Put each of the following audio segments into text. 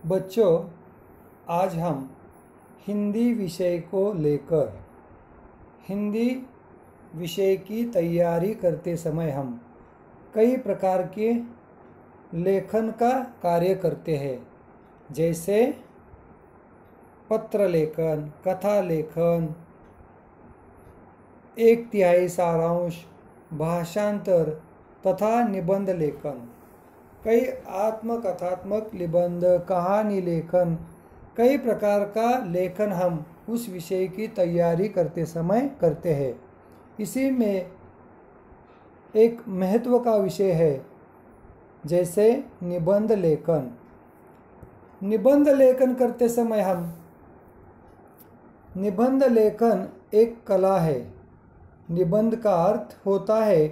बच्चों, आज हम हिंदी विषय को लेकर हिंदी विषय की तैयारी करते समय हम कई प्रकार के लेखन का कार्य करते हैं, जैसे पत्र लेखन, कथा लेखन, एक तिहाई सारांश, भाषांतर तथा निबंध लेखन। कई आत्मकथात्मक निबंध, कहानी लेखन, कई प्रकार का लेखन हम उस विषय की तैयारी करते समय करते हैं। इसी में एक महत्व का विषय है, जैसे निबंध लेखन। निबंध लेखन करते समय हम निबंध लेखन एक कला है। निबंध का अर्थ होता है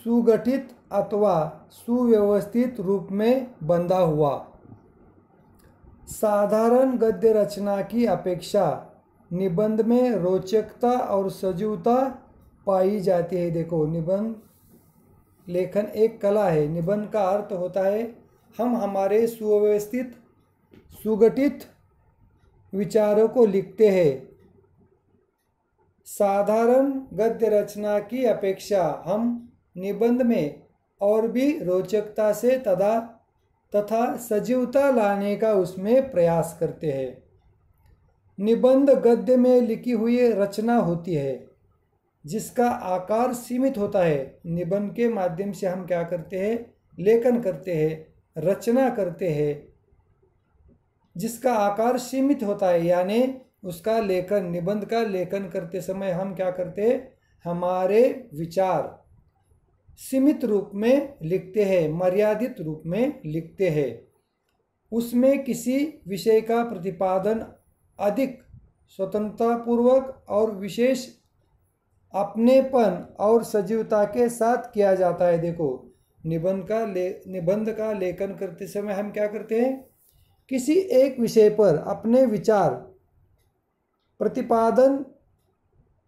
सुगठित अथवा सुव्यवस्थित रूप में बंधा हुआ। साधारण गद्य रचना की अपेक्षा निबंध में रोचकता और सजीवता पाई जाती है। देखो, निबंध लेखन एक कला है। निबंध का अर्थ होता है हम हमारे सुव्यवस्थित सुगठित विचारों को लिखते हैं। साधारण गद्य रचना की अपेक्षा हम निबंध में और भी रोचकता से तथा सजीवता लाने का उसमें प्रयास करते हैं। निबंध गद्य में लिखी हुई रचना होती है जिसका आकार सीमित होता है। निबंध के माध्यम से हम क्या करते हैं? लेखन करते हैं, रचना करते हैं, जिसका आकार सीमित होता है। यानी उसका लेखन, निबंध का लेखन करते समय हम क्या करते हैं? हमारे विचार सीमित रूप में लिखते हैं, मर्यादित रूप में लिखते हैं। उसमें किसी विषय का प्रतिपादन अधिक स्वतंत्रतापूर्वक और विशेष अपनेपन और सजीवता के साथ किया जाता है। देखो, निबंध का लेखन करते समय हम क्या करते हैं? किसी एक विषय पर अपने विचार प्रतिपादन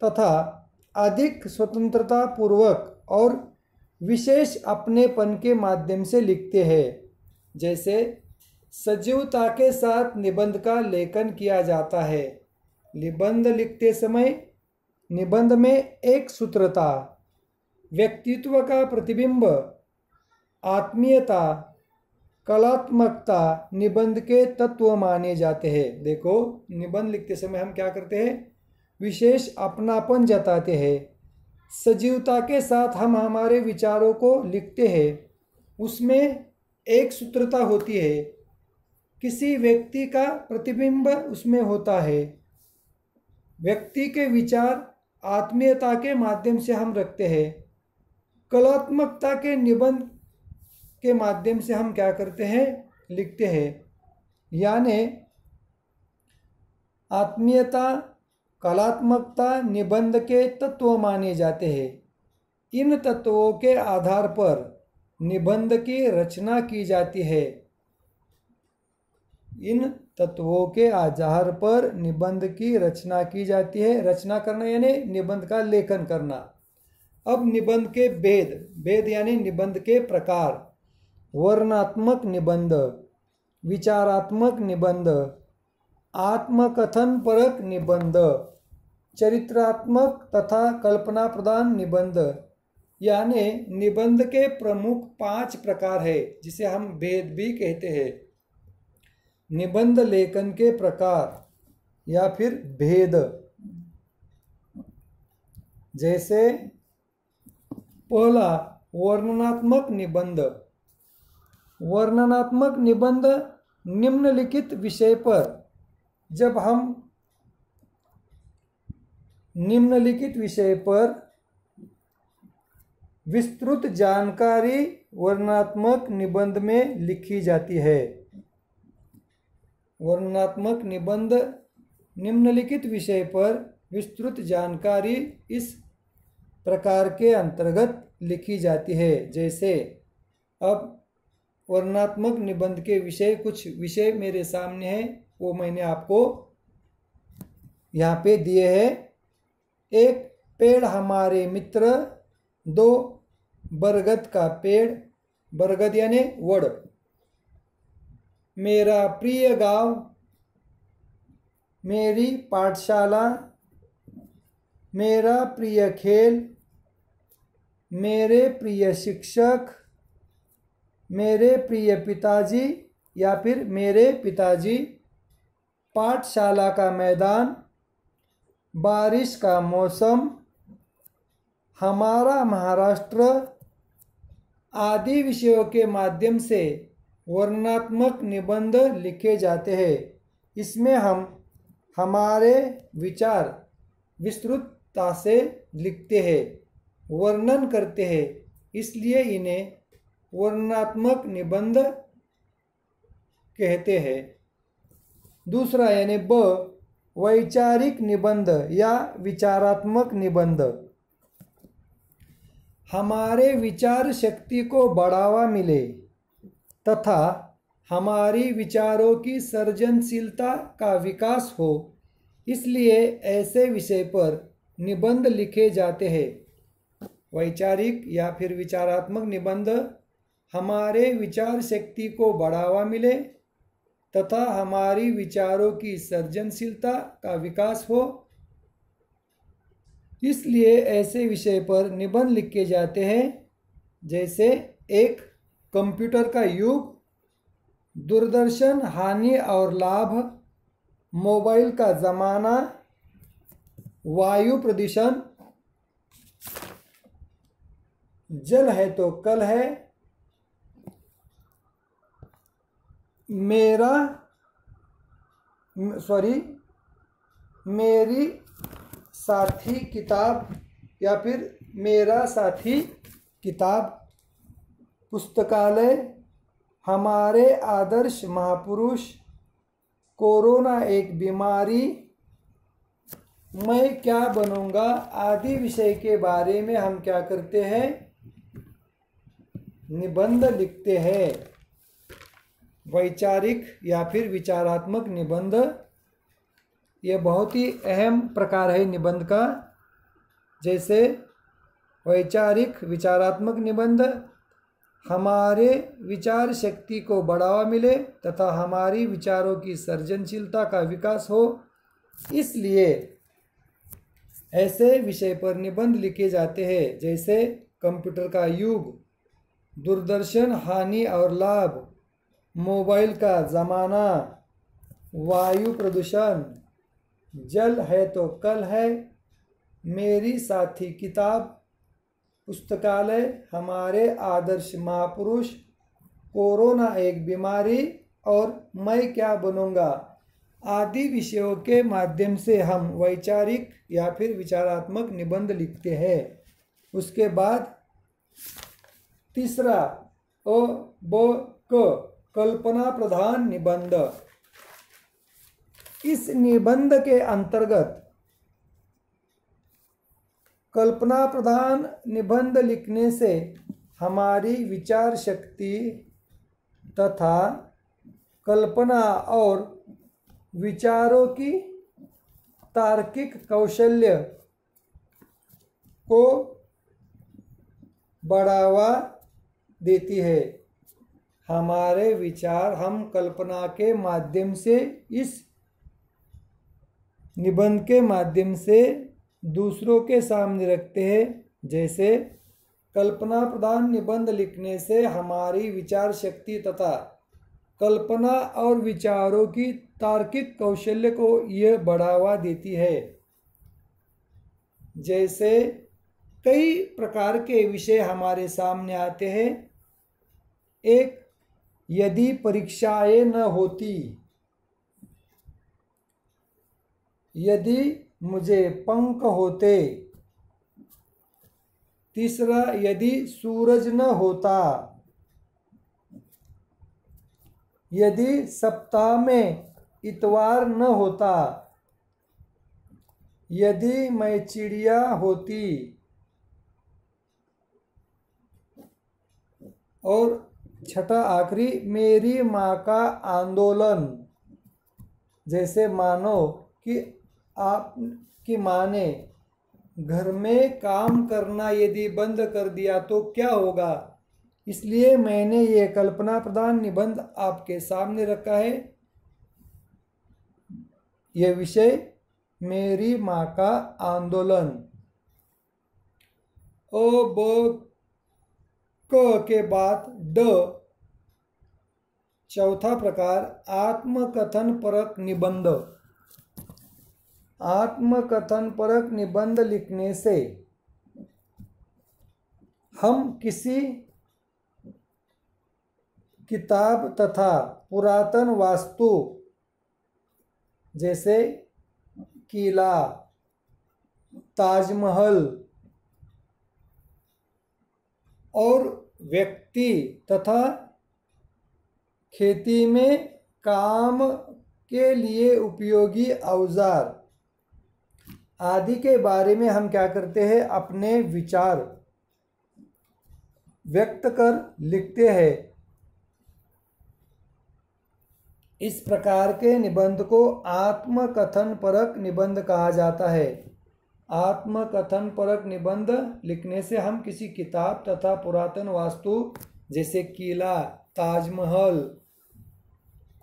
तथा अधिक स्वतंत्रतापूर्वक और विशेष अपनेपन के माध्यम से लिखते हैं। जैसे सजीवता के साथ निबंध का लेखन किया जाता है। निबंध लिखते समय निबंध में एक सूत्रता, व्यक्तित्व का प्रतिबिंब, आत्मीयता, कलात्मकता निबंध के तत्व माने जाते हैं। देखो, निबंध लिखते समय हम क्या करते हैं? विशेष अपनापन जताते हैं। सजीवता के साथ हम हमारे विचारों को लिखते हैं। उसमें एक सूत्रता होती है, किसी व्यक्ति का प्रतिबिंब उसमें होता है। व्यक्ति के विचार आत्मीयता के माध्यम से हम रखते हैं। कलात्मकता के निबंध के माध्यम से हम क्या करते हैं? लिखते हैं। यानी आत्मीयता, कलात्मकता निबंध के तत्व माने जाते हैं। इन तत्वों के आधार पर निबंध की रचना की जाती है। इन तत्वों के आधार पर निबंध की रचना की जाती है। रचना करना यानी निबंध का लेखन करना। अब निबंध के भेद यानी निबंध के प्रकार: वर्णनात्मक निबंध, विचारात्मक निबंध, आत्मकथन परक निबंध, चरित्रात्मक तथा कल्पना प्रदान निबंध। यानी निबंध के प्रमुख 5 प्रकार है, जिसे हम भेद भी कहते हैं। निबंध लेखन के प्रकार या फिर भेद, जैसे पहला वर्णनात्मक निबंध। वर्णनात्मक निबंध निम्नलिखित विषय पर जब हम निम्नलिखित विषय पर विस्तृत जानकारी वर्णनात्मक निबंध में लिखी जाती है। वर्णनात्मक निबंध निम्नलिखित विषय पर विस्तृत जानकारी इस प्रकार के अंतर्गत लिखी जाती है। जैसे अब वर्णनात्मक निबंध के कुछ विषय मेरे सामने हैं, वो मैंने आपको यहाँ पे दिए हैं। 1 पेड़ हमारे मित्र, 2 बरगद का पेड़, बरगद यानी वड, मेरा प्रिय गांव, मेरी पाठशाला, मेरा प्रिय खेल, मेरे प्रिय शिक्षक, मेरे प्रिय पिताजी या फिर मेरे पिताजी, पाठशाला का मैदान, बारिश का मौसम, हमारा महाराष्ट्र आदि विषयों के माध्यम से वर्णनात्मक निबंध लिखे जाते हैं। इसमें हम हमारे विचार विस्तृतता से लिखते हैं, वर्णन करते हैं, इसलिए इन्हें वर्णनात्मक निबंध कहते हैं। दूसरा यानी ब, वैचारिक निबंध या विचारात्मक निबंध। हमारे विचार शक्ति को बढ़ावा मिले तथा हमारी विचारों की सृजनशीलता का विकास हो, इसलिए ऐसे विषय पर निबंध लिखे जाते हैं। वैचारिक या फिर विचारात्मक निबंध हमारे विचार शक्ति को बढ़ावा मिले तथा हमारी विचारों की सृजनशीलता का विकास हो, इसलिए ऐसे विषय पर निबंध लिखे जाते हैं जैसे एक, कंप्यूटर का युग, दूरदर्शन हानि और लाभ, मोबाइल का ज़माना, वायु प्रदूषण, जल है तो कल है, मेरी साथी किताब या फिर मेरा साथी किताब, पुस्तकालय, हमारे आदर्श महापुरुष, कोरोना एक बीमारी, मैं क्या बनूंगा आदि विषय के बारे में हम क्या करते हैं, निबंध लिखते हैं। वैचारिक या फिर विचारात्मक निबंध ये बहुत ही अहम प्रकार है निबंध का। जैसे वैचारिक विचारात्मक निबंध हमारे विचार शक्ति को बढ़ावा मिले तथा हमारी विचारों की सृजनशीलता का विकास हो, इसलिए ऐसे विषय पर निबंध लिखे जाते हैं। जैसे कंप्यूटर का युग, दूरदर्शन हानि और लाभ, मोबाइल का ज़माना, वायु प्रदूषण, जल है तो कल है, मेरी साथी किताब, पुस्तकालय, हमारे आदर्श महापुरुष, कोरोना एक बीमारी और मैं क्या बनूंगा आदि विषयों के माध्यम से हम वैचारिक या फिर विचारात्मक निबंध लिखते हैं। उसके बाद तीसरा अ ब क, कल्पना प्रधान निबंध। इस निबंध के अंतर्गत कल्पना प्रधान निबंध लिखने से हमारी विचार शक्ति तथा कल्पना और विचारों की तार्किक कौशल्य को बढ़ावा देती है। हमारे विचार हम कल्पना के माध्यम से, इस निबंध के माध्यम से दूसरों के सामने रखते हैं। जैसे कल्पना प्रधान निबंध लिखने से हमारी विचार शक्ति तथा कल्पना और विचारों की तार्किक कौशल्य को यह बढ़ावा देती है। जैसे कई प्रकार के विषय हमारे सामने आते हैं। एक, यदि परीक्षाएं न होती, यदि मुझे पंख होते। तीसरा, यदि सूरज न होता, यदि सप्ताह में इतवार न होता, यदि मैं चिड़िया होती। और छठा आखिरी, मेरी माँ का आंदोलन। जैसे मानो कि आपकी माँ ने घर में काम करना यदि बंद कर दिया तो क्या होगा, इसलिए मैंने ये कल्पना प्रधान निबंध आपके सामने रखा है। यह विषय मेरी माँ का आंदोलन। अ ब क के बाद ड, चौथा प्रकार आत्मकथन परक निबंध। आत्मकथन परक निबंध लिखने से हम किसी किताब तथा पुरातन वास्तु जैसे किला, ताजमहल और व्यक्ति तथा खेती में काम के लिए उपयोगी औजार आदि के बारे में हम क्या करते हैं, अपने विचार व्यक्त कर लिखते हैं। इस प्रकार के निबंध को आत्मकथन परक निबंध कहा जाता है। आत्मकथन परक निबंध लिखने से हम किसी किताब तथा पुरातन वास्तु जैसे किला, ताजमहल,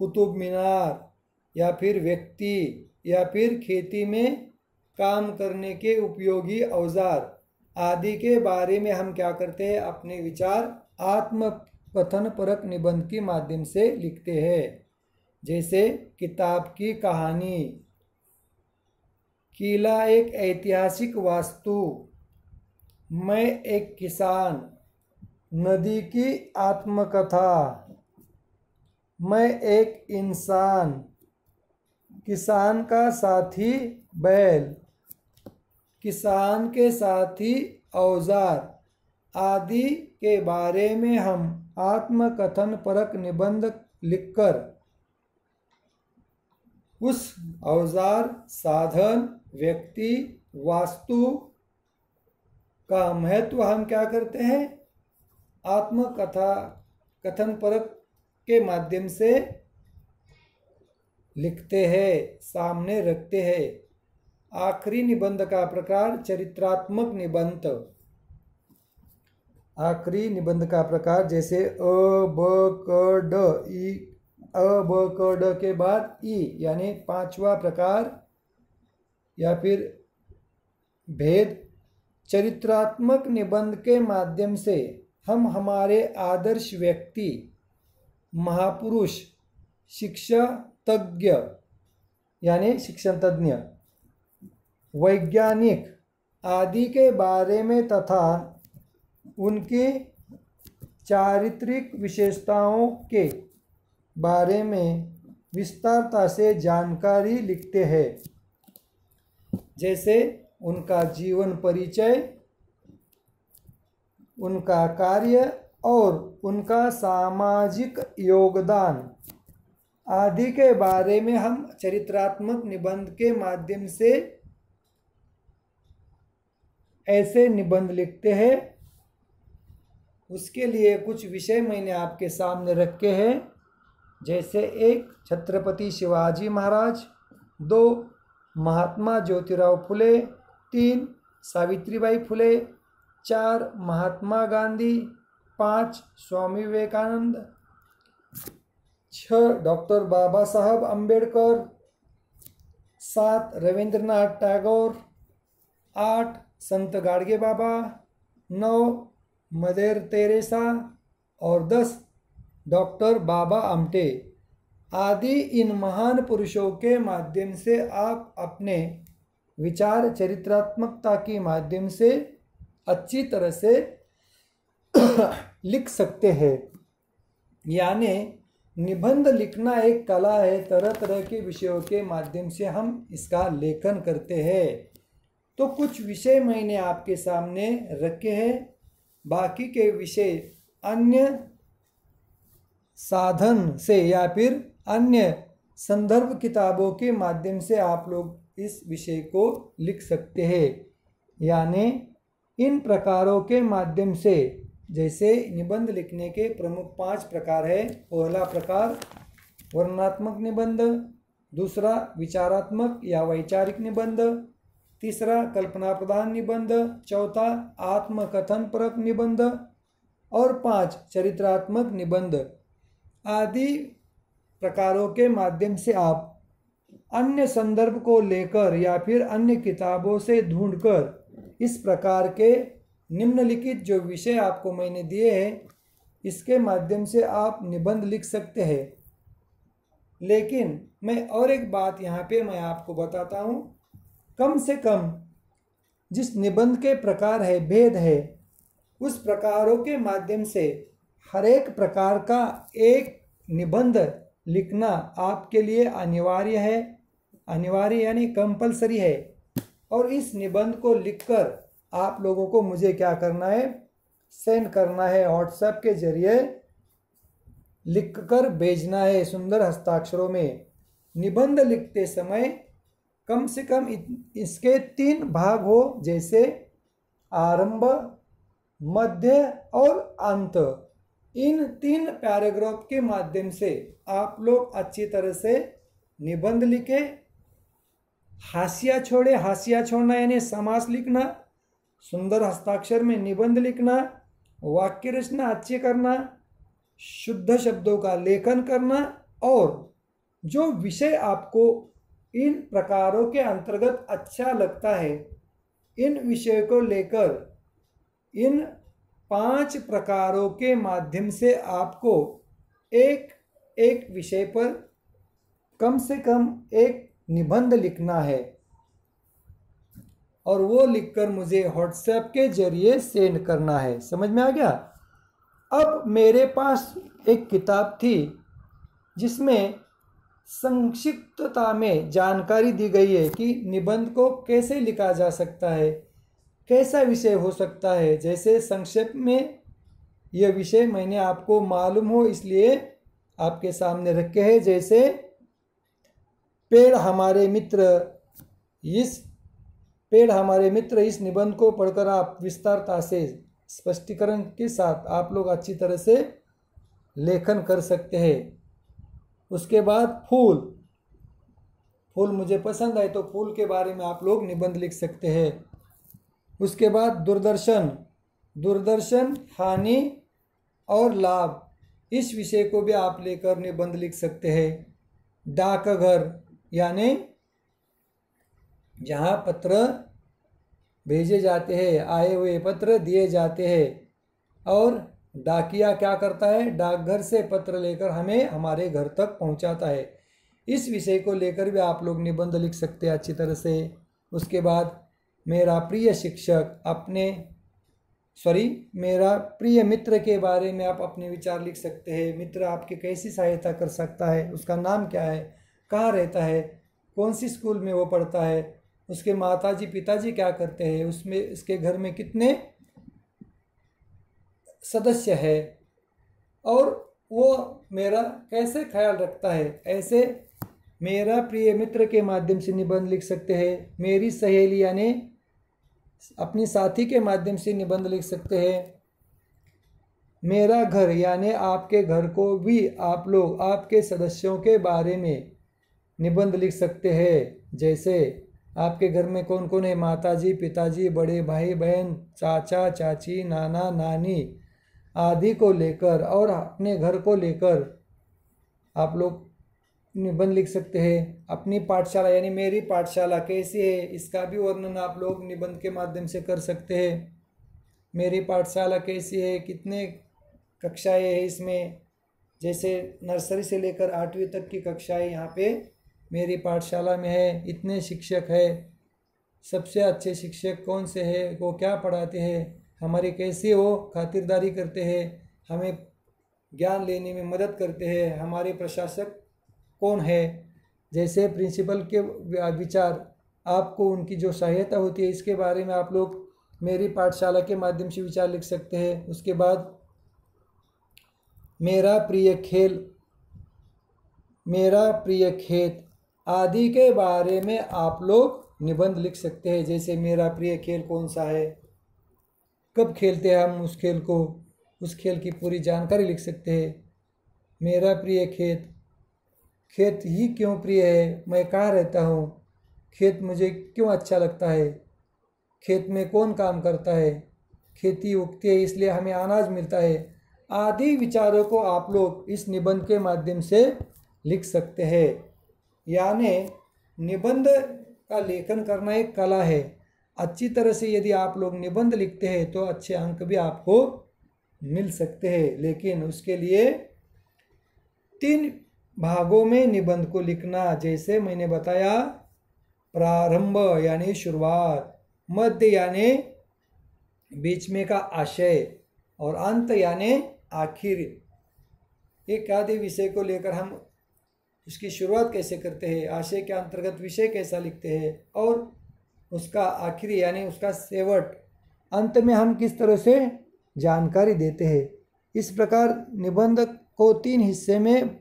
कुतुब मीनार या फिर व्यक्ति या फिर खेती में काम करने के उपयोगी औजार आदि के बारे में हम क्या करते हैं, अपने विचार आत्मकथन परक निबंध के माध्यम से लिखते हैं। जैसे किताब की कहानी, किला एक ऐतिहासिक वास्तु, मैं एक किसान, नदी की आत्मकथा, मैं एक इंसान, किसान का साथी बैल, किसान के साथी औजार आदि के बारे में हम आत्मकथन परक निबंध लिखकर उस औजार, साधन, व्यक्ति, वास्तु का महत्व हम क्या करते हैं, आत्मकथा कथन परक के माध्यम से लिखते हैं, सामने रखते हैं। आखिरी निबंध का प्रकार चरित्रात्मक निबंध। आखिरी निबंध का प्रकार जैसे अ ब क ड ई, अ ब क ड के बाद ई यानी पांचवा प्रकार या फिर भेद। चरित्रात्मक निबंध के माध्यम से हम हमारे आदर्श व्यक्ति, महापुरुष, शिक्षा तज्ञ यानी शिक्षण तज्ञ, वैज्ञानिक आदि के बारे में तथा उनकी चारित्रिक विशेषताओं के बारे में विस्तारता से जानकारी लिखते हैं। जैसे उनका जीवन परिचय, उनका कार्य और उनका सामाजिक योगदान आदि के बारे में हम चरित्रात्मक निबंध के माध्यम से ऐसे निबंध लिखते हैं। उसके लिए कुछ विषय मैंने आपके सामने रखे हैं। जैसे एक छत्रपति शिवाजी महाराज, 2 महात्मा ज्योतिराव फुले, 3 सावित्रीबाई फुले, 4 महात्मा गांधी, 5 स्वामी विवेकानंद, 6 डॉक्टर बाबा साहब अम्बेडकर, 7 रविंद्रनाथ टैगोर, 8 संत गाडगे बाबा, 9 मदर तेरेसा और 10 डॉक्टर बाबा आमटे आदि। इन महान पुरुषों के माध्यम से आप अपने विचार चरित्रात्मकता के माध्यम से अच्छी तरह से लिख सकते हैं। यानी निबंध लिखना एक कला है, तरह तरह के विषयों के माध्यम से हम इसका लेखन करते हैं। तो कुछ विषय मैंने आपके सामने रखे हैं, बाकी के विषय अन्य साधन से या फिर अन्य संदर्भ किताबों के माध्यम से आप लोग इस विषय को लिख सकते हैं। यानी इन प्रकारों के माध्यम से, जैसे निबंध लिखने के प्रमुख 5 प्रकार है। पहला प्रकार वर्णनात्मक निबंध, दूसरा विचारात्मक या वैचारिक निबंध, तीसरा कल्पना प्रधान निबंध, चौथा आत्मकथन परक निबंध और 5 चरित्रात्मक निबंध आदि प्रकारों के माध्यम से आप अन्य संदर्भ को लेकर या फिर अन्य किताबों से ढूंढकर इस प्रकार के निम्नलिखित जो विषय आपको मैंने दिए हैं इसके माध्यम से आप निबंध लिख सकते हैं। लेकिन मैं और एक बात यहाँ पे मैं आपको बताता हूँ, कम से कम जिस निबंध के प्रकार है भेद है उस प्रकारों के माध्यम से हर एक प्रकार का एक निबंध लिखना आपके लिए अनिवार्य है, अनिवार्य यानी कंपलसरी है। और इस निबंध को लिखकर आप लोगों को मुझे क्या करना है, सेंड करना है, व्हाट्सएप के जरिए लिखकर भेजना है सुंदर हस्ताक्षरों में। निबंध लिखते समय कम से कम इसके 3 भाग हो, जैसे आरंभ, मध्य और अंत। इन 3 पैराग्राफ के माध्यम से आप लोग अच्छी तरह से निबंध लिखे। हाशिया छोड़े, हाशिया छोड़ना यानी समास लिखना, सुंदर हस्ताक्षर में निबंध लिखना, वाक्य रचना अच्छी करना, शुद्ध शब्दों का लेखन करना और जो विषय आपको इन प्रकारों के अंतर्गत अच्छा लगता है इन विषयों को लेकर इन 5 प्रकारों के माध्यम से आपको एक एक विषय पर कम से कम एक निबंध लिखना है और वो लिखकर मुझे व्हाट्सएप के जरिए सेंड करना है। समझ में आ गया? अब मेरे पास एक किताब थी जिसमें संक्षिप्तता में जानकारी दी गई है कि निबंध को कैसे लिखा जा सकता है, कैसा विषय हो सकता है। जैसे संक्षेप में यह विषय मैंने आपको मालूम हो इसलिए आपके सामने रखे हैं। जैसे पेड़ हमारे मित्र इस निबंध को पढ़कर आप विस्तारता से स्पष्टीकरण के साथ आप लोग अच्छी तरह से लेखन कर सकते हैं। उसके बाद फूल मुझे पसंद आए तो फूल के बारे में आप लोग निबंध लिख सकते हैं। उसके बाद दूरदर्शन हानि और लाभ, इस विषय को भी आप लेकर निबंध लिख सकते हैं। डाकघर यानी जहाँ पत्र भेजे जाते हैं, आए हुए पत्र दिए जाते हैं और डाकिया क्या करता है, डाकघर से पत्र लेकर हमें हमारे घर तक पहुंचाता है। इस विषय को लेकर भी आप लोग निबंध लिख सकते हैं अच्छी तरह से। उसके बाद मेरा प्रिय मित्र के बारे में आप अपने विचार लिख सकते हैं। मित्र आपकी कैसी सहायता कर सकता है, उसका नाम क्या है, कहाँ रहता है, कौन सी स्कूल में वो पढ़ता है, उसके माताजी पिताजी क्या करते हैं, उसके घर में कितने सदस्य है और वो मेरा कैसे ख्याल रखता है। ऐसे मेरा प्रिय मित्र के माध्यम से निबंध लिख सकते हैं। मेरी सहेली यानी अपनी साथी के माध्यम से निबंध लिख सकते हैं। मेरा घर यानी आपके घर को भी आप लोग आपके सदस्यों के बारे में निबंध लिख सकते हैं। जैसे आपके घर में कौन कौन है, माताजी पिताजी, बड़े भाई बहन, चाचा चाची, नाना नानी आदि को लेकर और अपने घर को लेकर आप लोग निबंध लिख सकते हैं। अपनी पाठशाला यानी मेरी पाठशाला कैसी है इसका भी वर्णन आप लोग निबंध के माध्यम से कर सकते हैं। मेरी पाठशाला कैसी है, कितने कक्षाएं हैं इसमें, जैसे नर्सरी से लेकर 8वीं तक की कक्षाएं यहाँ पे मेरी पाठशाला में है। इतने शिक्षक है, सबसे अच्छे शिक्षक कौन से हैं, वो क्या पढ़ाते हैं, हमारी कैसी वो खातिरदारी करते हैं, हमें ज्ञान लेने में मदद करते हैं, हमारे प्रशासक कौन है। जैसे प्रिंसिपल के विचार, आपको उनकी जो सहायता होती है इसके बारे में आप लोग मेरी पाठशाला के माध्यम से विचार लिख सकते हैं। उसके बाद मेरा प्रिय खेत आदि के बारे में आप लोग निबंध लिख सकते हैं। जैसे मेरा प्रिय खेल कौन सा है, कब खेलते हैं हम उस खेल को, उस खेल की पूरी जानकारी लिख सकते हैं। मेरा प्रिय खेत ही क्यों प्रिय है, मैं कहाँ रहता हूँ, खेत मुझे क्यों अच्छा लगता है, खेत में कौन काम करता है, खेती उगती है इसलिए हमें अनाज मिलता है, आदि विचारों को आप लोग इस निबंध के माध्यम से लिख सकते हैं। यानी निबंध का लेखन करना एक कला है। अच्छी तरह से यदि आप लोग निबंध लिखते हैं तो अच्छे अंक भी आपको मिल सकते हैं, लेकिन उसके लिए 3 भागों में निबंध को लिखना। जैसे मैंने बताया, प्रारंभ यानी शुरुआत, मध्य यानी बीच में का आशय, और अंत यानी आखिर। एक आधे विषय को लेकर हम उसकी शुरुआत कैसे करते हैं, आशय के अंतर्गत विषय कैसा लिखते हैं, और उसका आखिरी यानी उसका सेवट, अंत में हम किस तरह से जानकारी देते हैं। इस प्रकार निबंध को 3 हिस्से में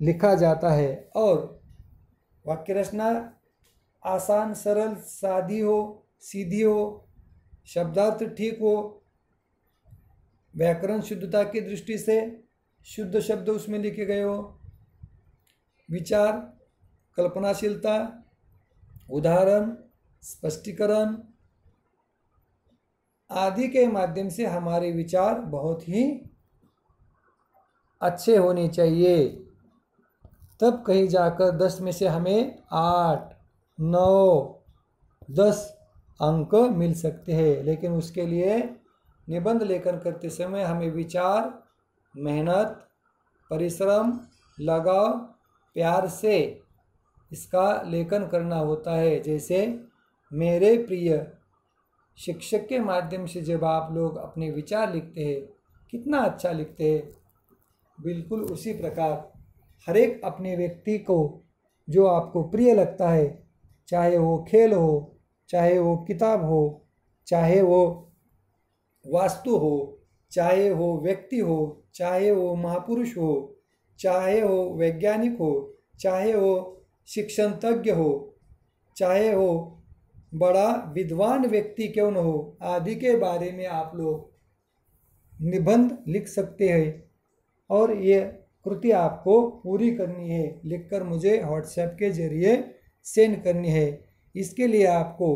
लिखा जाता है। और वाक्य रचना आसान, सरल, सादी हो, सीधी हो, शब्दार्थ ठीक हो, व्याकरण शुद्धता की दृष्टि से शुद्ध शब्द उसमें लिखे गए हो, विचार, कल्पनाशीलता, उदाहरण, स्पष्टीकरण आदि के माध्यम से हमारे विचार बहुत ही अच्छे होने चाहिए। तब कहीं जाकर 10 में से हमें 8, 9, 10 अंक मिल सकते हैं। लेकिन उसके लिए निबंध लेखन करते समय हमें विचार, मेहनत, परिश्रम, लगाव, प्यार से इसका लेखन करना होता है। जैसे मेरे प्रिय शिक्षक के माध्यम से जब आप लोग अपने विचार लिखते हैं, कितना अच्छा लिखते हैं। बिल्कुल उसी प्रकार हर एक अपने व्यक्ति को जो आपको प्रिय लगता है, चाहे वो खेल हो, चाहे वो किताब हो, चाहे वो वास्तु हो, चाहे वो व्यक्ति हो, चाहे वो महापुरुष हो, चाहे वो वैज्ञानिक हो, चाहे वो शिक्षण तज्ञ हो, चाहे वो बड़ा विद्वान व्यक्ति क्यों न हो, आदि के बारे में आप लोग निबंध लिख सकते हैं। और ये कृति आपको पूरी करनी है, लिखकर मुझे व्हाट्सएप के जरिए सेंड करनी है। इसके लिए आपको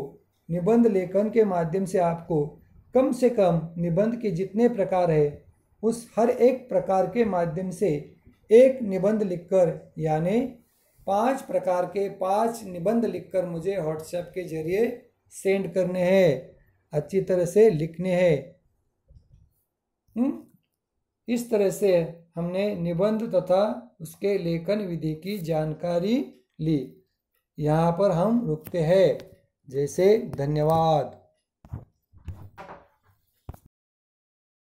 निबंध लेखन के माध्यम से आपको कम से कम निबंध के जितने प्रकार है उस हर एक प्रकार के माध्यम से एक निबंध लिखकर, यानी 5 प्रकार के 5 निबंध लिखकर मुझे व्हाट्सएप के जरिए सेंड करने हैं, अच्छी तरह से लिखने हैं। इस तरह से हमने निबंध तथा उसके लेखन विधि की जानकारी ली। यहाँ पर हम रुकते हैं। जैसे धन्यवाद।